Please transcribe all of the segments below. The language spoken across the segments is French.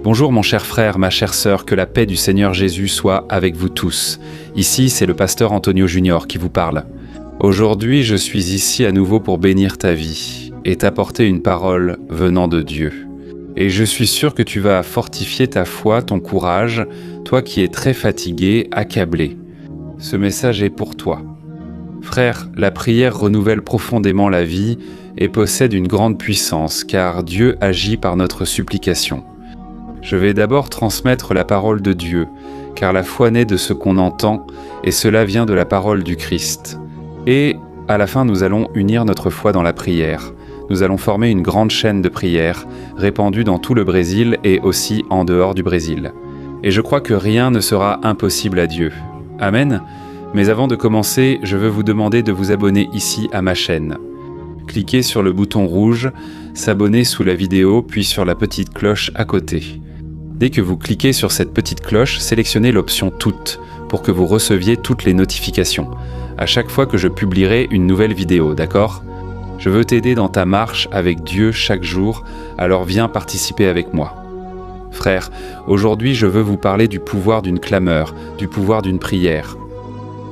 Bonjour mon cher frère, ma chère sœur, que la paix du Seigneur Jésus soit avec vous tous. Ici, c'est le pasteur Antonio Junior qui vous parle. Aujourd'hui, je suis ici à nouveau pour bénir ta vie et t'apporter une parole venant de Dieu. Et je suis sûr que tu vas fortifier ta foi, ton courage, toi qui es très fatigué, accablé. Ce message est pour toi. Frère, la prière renouvelle profondément la vie et possède une grande puissance, car Dieu agit par notre supplication. Je vais d'abord transmettre la parole de Dieu, car la foi naît de ce qu'on entend, et cela vient de la parole du Christ. Et à la fin, nous allons unir notre foi dans la prière. Nous allons former une grande chaîne de prières, répandue dans tout le Brésil et aussi en dehors du Brésil. Et je crois que rien ne sera impossible à Dieu. Amen. Mais avant de commencer, je veux vous demander de vous abonner ici à ma chaîne. Cliquez sur le bouton rouge, s'abonner sous la vidéo, puis sur la petite cloche à côté. Dès que vous cliquez sur cette petite cloche, sélectionnez l'option « Toutes » pour que vous receviez toutes les notifications, à chaque fois que je publierai une nouvelle vidéo, d'accord ? Je veux t'aider dans ta marche avec Dieu chaque jour, alors viens participer avec moi. Frère, aujourd'hui je veux vous parler du pouvoir d'une clameur, du pouvoir d'une prière.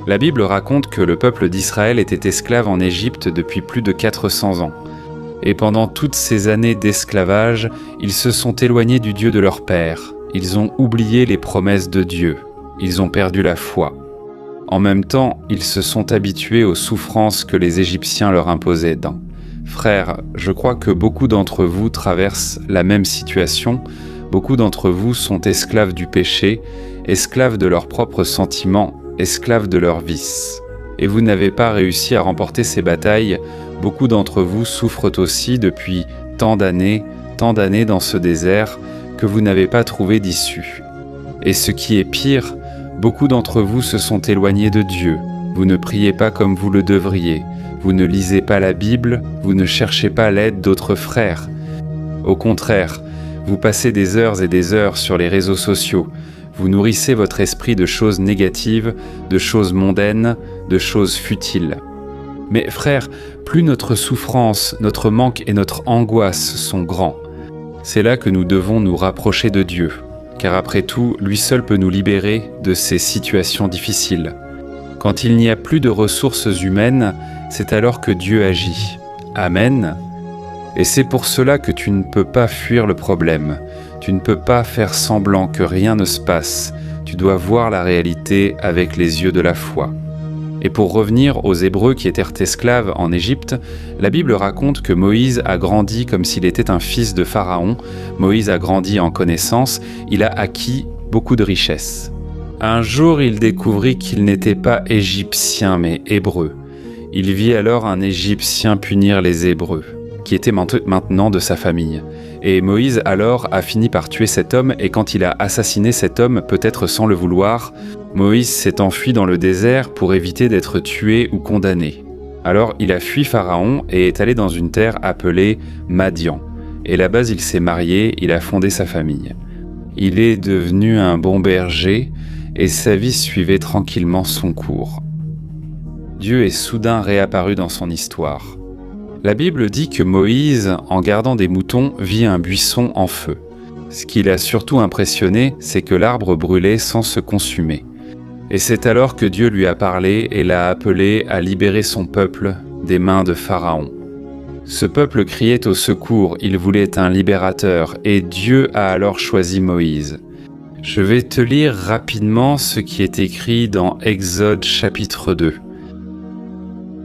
La Bible raconte que le peuple d'Israël était esclave en Égypte depuis plus de 400 ans. Et pendant toutes ces années d'esclavage, ils se sont éloignés du Dieu de leur père. Ils ont oublié les promesses de Dieu. Ils ont perdu la foi. En même temps, ils se sont habitués aux souffrances que les Égyptiens leur imposaient. Frères, je crois que beaucoup d'entre vous traversent la même situation. Beaucoup d'entre vous sont esclaves du péché, esclaves de leurs propres sentiments, esclaves de leurs vices. Et vous n'avez pas réussi à remporter ces batailles. Beaucoup d'entre vous souffrent aussi depuis tant d'années dans ce désert que vous n'avez pas trouvé d'issue. Et ce qui est pire, beaucoup d'entre vous se sont éloignés de Dieu. Vous ne priez pas comme vous le devriez. Vous ne lisez pas la Bible, vous ne cherchez pas l'aide d'autres frères. Au contraire, vous passez des heures et des heures sur les réseaux sociaux. Vous nourrissez votre esprit de choses négatives, de choses mondaines, de choses futiles. Mais frères, plus notre souffrance, notre manque et notre angoisse sont grands, c'est là que nous devons nous rapprocher de Dieu, car après tout, lui seul peut nous libérer de ces situations difficiles. Quand il n'y a plus de ressources humaines, c'est alors que Dieu agit. Amen. Et c'est pour cela que tu ne peux pas fuir le problème. Tu ne peux pas faire semblant que rien ne se passe. Tu dois voir la réalité avec les yeux de la foi. Et pour revenir aux Hébreux qui étaient esclaves en Égypte, la Bible raconte que Moïse a grandi comme s'il était un fils de Pharaon. Moïse a grandi en connaissance, il a acquis beaucoup de richesses. Un jour, il découvrit qu'il n'était pas égyptien mais hébreu. Il vit alors un Égyptien punir les Hébreux, qui étaient maintenant de sa famille. Et Moïse alors a fini par tuer cet homme, et quand il a assassiné cet homme, peut-être sans le vouloir, Moïse s'est enfui dans le désert pour éviter d'être tué ou condamné. Alors il a fui Pharaon et est allé dans une terre appelée Madian. Et là-bas il s'est marié, il a fondé sa famille. Il est devenu un bon berger, et sa vie suivait tranquillement son cours. Dieu est soudain réapparu dans son histoire. La Bible dit que Moïse, en gardant des moutons, vit un buisson en feu. Ce qui l'a surtout impressionné, c'est que l'arbre brûlait sans se consumer. Et c'est alors que Dieu lui a parlé et l'a appelé à libérer son peuple des mains de Pharaon. Ce peuple criait au secours, il voulait un libérateur, et Dieu a alors choisi Moïse. Je vais te lire rapidement ce qui est écrit dans Exode chapitre 2.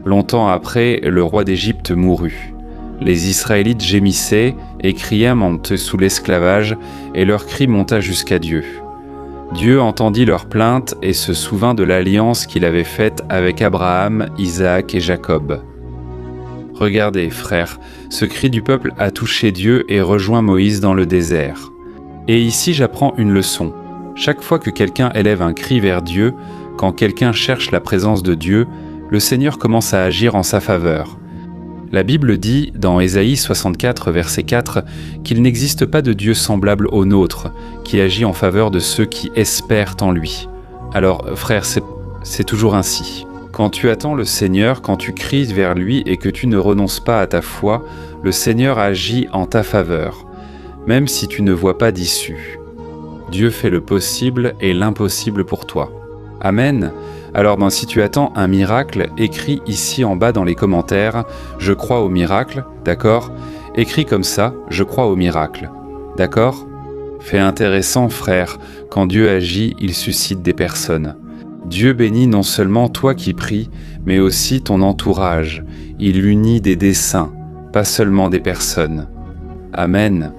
Longtemps après, le roi d'Égypte mourut. Les Israélites gémissaient et criaient sous l'esclavage, et leur cri monta jusqu'à Dieu. Dieu entendit leurs plaintes et se souvint de l'alliance qu'il avait faite avec Abraham, Isaac et Jacob. Regardez, frères, ce cri du peuple a touché Dieu et rejoint Moïse dans le désert. Et ici j'apprends une leçon. Chaque fois que quelqu'un élève un cri vers Dieu, quand quelqu'un cherche la présence de Dieu, le Seigneur commence à agir en sa faveur. La Bible dit, dans Ésaïe 64, verset 4, qu'il n'existe pas de Dieu semblable au nôtre, qui agit en faveur de ceux qui espèrent en lui. Alors, frère, c'est toujours ainsi. Quand tu attends le Seigneur, quand tu cries vers lui et que tu ne renonces pas à ta foi, le Seigneur agit en ta faveur, même si tu ne vois pas d'issue. Dieu fait le possible et l'impossible pour toi. Amen. Alors si tu attends un miracle, écris ici en bas dans les commentaires « Je crois au miracle », d'accord ? Écris comme ça « Je crois au miracle », d'accord ? Fait intéressant, frère, quand Dieu agit, il suscite des personnes. Dieu bénit non seulement toi qui pries, mais aussi ton entourage. Il unit des desseins, pas seulement des personnes. Amen.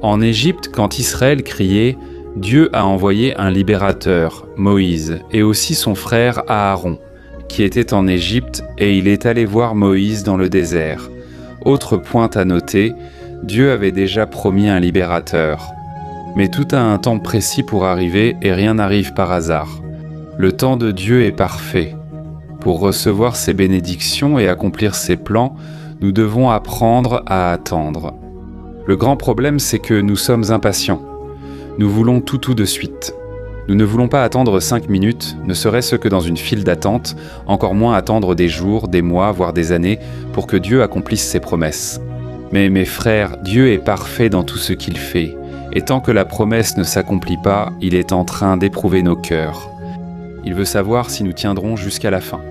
En Égypte, quand Israël criait, Dieu a envoyé un libérateur, Moïse, et aussi son frère Aaron, qui était en Égypte, et il est allé voir Moïse dans le désert. Autre point à noter, Dieu avait déjà promis un libérateur. Mais tout a un temps précis pour arriver et rien n'arrive par hasard. Le temps de Dieu est parfait. Pour recevoir ses bénédictions et accomplir ses plans, nous devons apprendre à attendre. Le grand problème, c'est que nous sommes impatients. Nous voulons tout de suite. Nous ne voulons pas attendre 5 minutes, ne serait-ce que dans une file d'attente, encore moins attendre des jours, des mois, voire des années, pour que Dieu accomplisse ses promesses. Mais mes frères, Dieu est parfait dans tout ce qu'il fait, et tant que la promesse ne s'accomplit pas, il est en train d'éprouver nos cœurs. Il veut savoir si nous tiendrons jusqu'à la fin.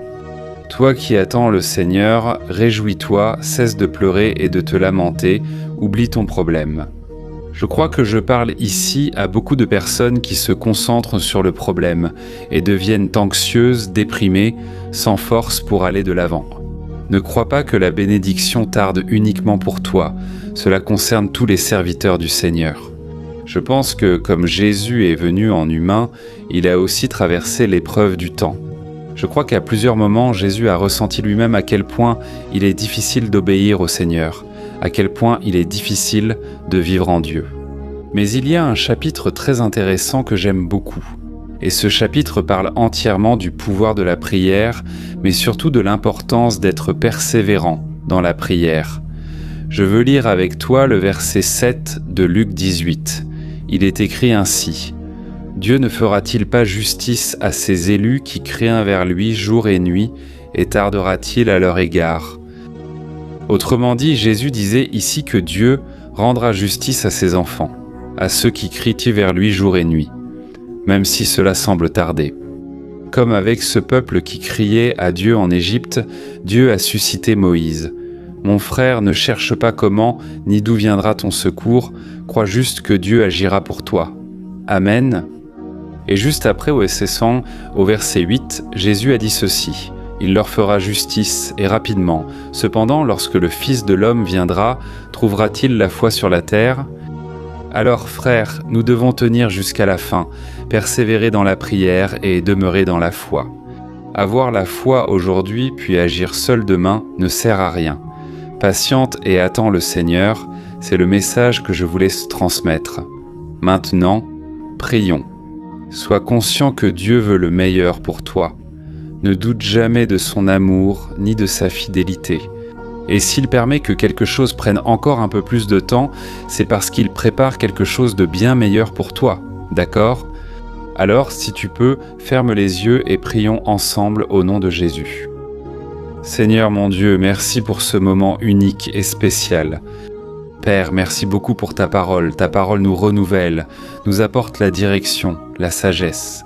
Toi qui attends le Seigneur, réjouis-toi, cesse de pleurer et de te lamenter, oublie ton problème. Je crois que je parle ici à beaucoup de personnes qui se concentrent sur le problème et deviennent anxieuses, déprimées, sans force pour aller de l'avant. Ne crois pas que la bénédiction tarde uniquement pour toi, cela concerne tous les serviteurs du Seigneur. Je pense que comme Jésus est venu en humain, il a aussi traversé l'épreuve du temps. Je crois qu'à plusieurs moments, Jésus a ressenti lui-même à quel point il est difficile d'obéir au Seigneur, à quel point il est difficile de vivre en Dieu. Mais il y a un chapitre très intéressant que j'aime beaucoup. Et ce chapitre parle entièrement du pouvoir de la prière, mais surtout de l'importance d'être persévérant dans la prière. Je veux lire avec toi le verset 7 de Luc 18. Il est écrit ainsi : « Dieu ne fera-t-il pas justice à ses élus qui crient envers lui jour et nuit, et tardera-t-il à leur égard ?» Autrement dit, Jésus disait ici que Dieu rendra justice à ses enfants, à ceux qui crient vers lui jour et nuit, même si cela semble tarder. Comme avec ce peuple qui criait à Dieu en Égypte, Dieu a suscité Moïse. Mon frère, ne cherche pas comment ni d'où viendra ton secours, crois juste que Dieu agira pour toi. Amen. Et juste après, au verset 8, Jésus a dit ceci : « Il leur fera justice, et rapidement. Cependant, lorsque le Fils de l'homme viendra, trouvera-t-il la foi sur la terre ? » Alors, frères, nous devons tenir jusqu'à la fin, persévérer dans la prière et demeurer dans la foi. Avoir la foi aujourd'hui, puis agir seul demain, ne sert à rien. Patiente et attends le Seigneur, c'est le message que je voulais transmettre. Maintenant, prions. Sois conscient que Dieu veut le meilleur pour toi. Ne doute jamais de son amour ni de sa fidélité. Et s'il permet que quelque chose prenne encore un peu plus de temps, c'est parce qu'il prépare quelque chose de bien meilleur pour toi, d'accord ? Alors, si tu peux, ferme les yeux et prions ensemble au nom de Jésus. Seigneur mon Dieu, merci pour ce moment unique et spécial. Père, merci beaucoup pour ta parole nous renouvelle, nous apporte la direction, la sagesse.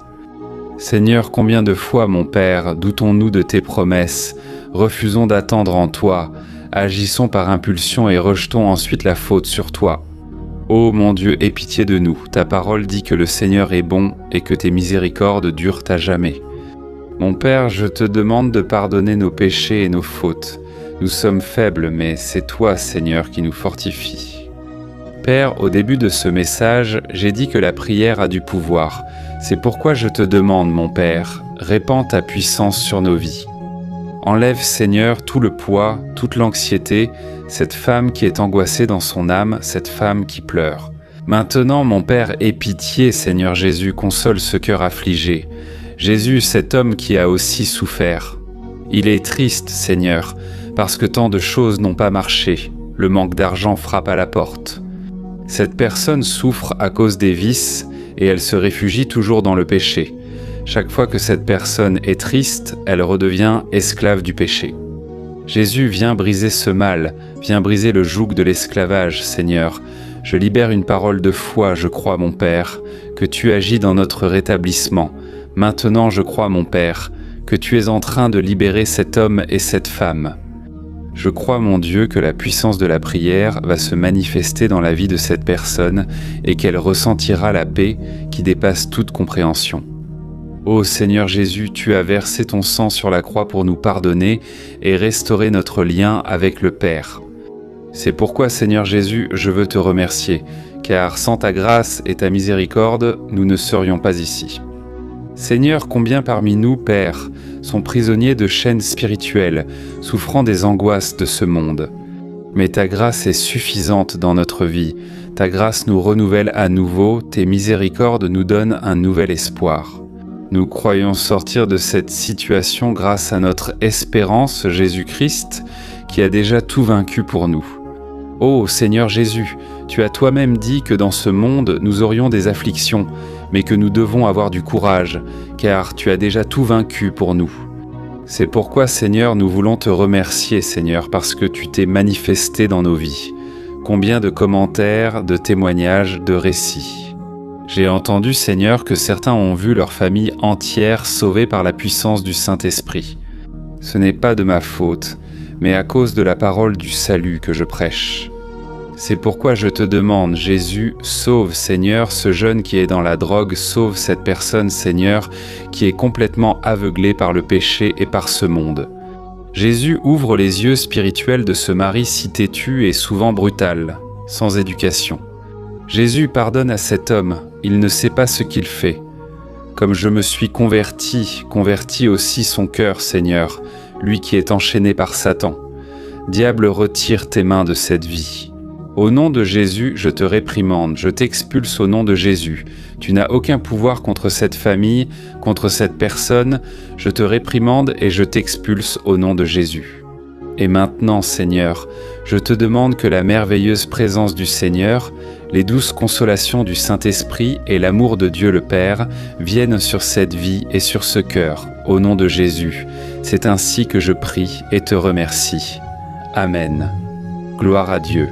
Seigneur, combien de fois, mon Père, doutons-nous de tes promesses, refusons d'attendre en toi, agissons par impulsion et rejetons ensuite la faute sur toi. Ô mon Dieu, aie pitié de nous, ta parole dit que le Seigneur est bon et que tes miséricordes durent à jamais. Mon Père, je te demande de pardonner nos péchés et nos fautes. Nous sommes faibles, mais c'est toi, Seigneur, qui nous fortifie. Père, au début de ce message, j'ai dit que la prière a du pouvoir. C'est pourquoi je te demande, mon Père, répands ta puissance sur nos vies. Enlève, Seigneur, tout le poids, toute l'anxiété, cette femme qui est angoissée dans son âme, cette femme qui pleure. Maintenant, mon Père, aie pitié, Seigneur Jésus, console ce cœur affligé. Jésus, cet homme qui a aussi souffert. Il est triste, Seigneur, parce que tant de choses n'ont pas marché. Le manque d'argent frappe à la porte. Cette personne souffre à cause des vices et elle se réfugie toujours dans le péché. Chaque fois que cette personne est triste, elle redevient esclave du péché. Jésus, viens briser ce mal, viens briser le joug de l'esclavage, Seigneur. Je libère une parole de foi, je crois, mon Père, que tu agis dans notre rétablissement. Maintenant, je crois, mon Père, que tu es en train de libérer cet homme et cette femme. Je crois, mon Dieu, que la puissance de la prière va se manifester dans la vie de cette personne et qu'elle ressentira la paix qui dépasse toute compréhension. Ô Seigneur Jésus, tu as versé ton sang sur la croix pour nous pardonner et restaurer notre lien avec le Père. C'est pourquoi, Seigneur Jésus, je veux te remercier, car sans ta grâce et ta miséricorde, nous ne serions pas ici. Seigneur, combien parmi nous, Père, sont prisonniers de chaînes spirituelles, souffrant des angoisses de ce monde. Mais ta grâce est suffisante dans notre vie. Ta grâce nous renouvelle à nouveau, tes miséricordes nous donnent un nouvel espoir. Nous croyons sortir de cette situation grâce à notre espérance, Jésus-Christ, qui a déjà tout vaincu pour nous. Ô Seigneur Jésus, tu as toi-même dit que dans ce monde nous aurions des afflictions, mais que nous devons avoir du courage, car tu as déjà tout vaincu pour nous. C'est pourquoi, Seigneur, nous voulons te remercier, Seigneur, parce que tu t'es manifesté dans nos vies. Combien de commentaires, de témoignages, de récits. J'ai entendu, Seigneur, que certains ont vu leur famille entière sauvée par la puissance du Saint-Esprit. Ce n'est pas de ma faute, mais à cause de la parole du salut que je prêche. C'est pourquoi je te demande, Jésus, sauve, Seigneur, ce jeune qui est dans la drogue, sauve cette personne, Seigneur, qui est complètement aveuglée par le péché et par ce monde. Jésus ouvre les yeux spirituels de ce mari si têtu et souvent brutal, sans éducation. Jésus pardonne à cet homme, il ne sait pas ce qu'il fait. Comme je me suis converti aussi son cœur, Seigneur, lui qui est enchaîné par Satan. Diable, retire tes mains de cette vie. Au nom de Jésus, je te réprimande, je t'expulse au nom de Jésus. Tu n'as aucun pouvoir contre cette famille, contre cette personne. Je te réprimande et je t'expulse au nom de Jésus. Et maintenant, Seigneur, je te demande que la merveilleuse présence du Seigneur, les douces consolations du Saint-Esprit et l'amour de Dieu le Père viennent sur cette vie et sur ce cœur, au nom de Jésus. C'est ainsi que je prie et te remercie. Amen. Gloire à Dieu.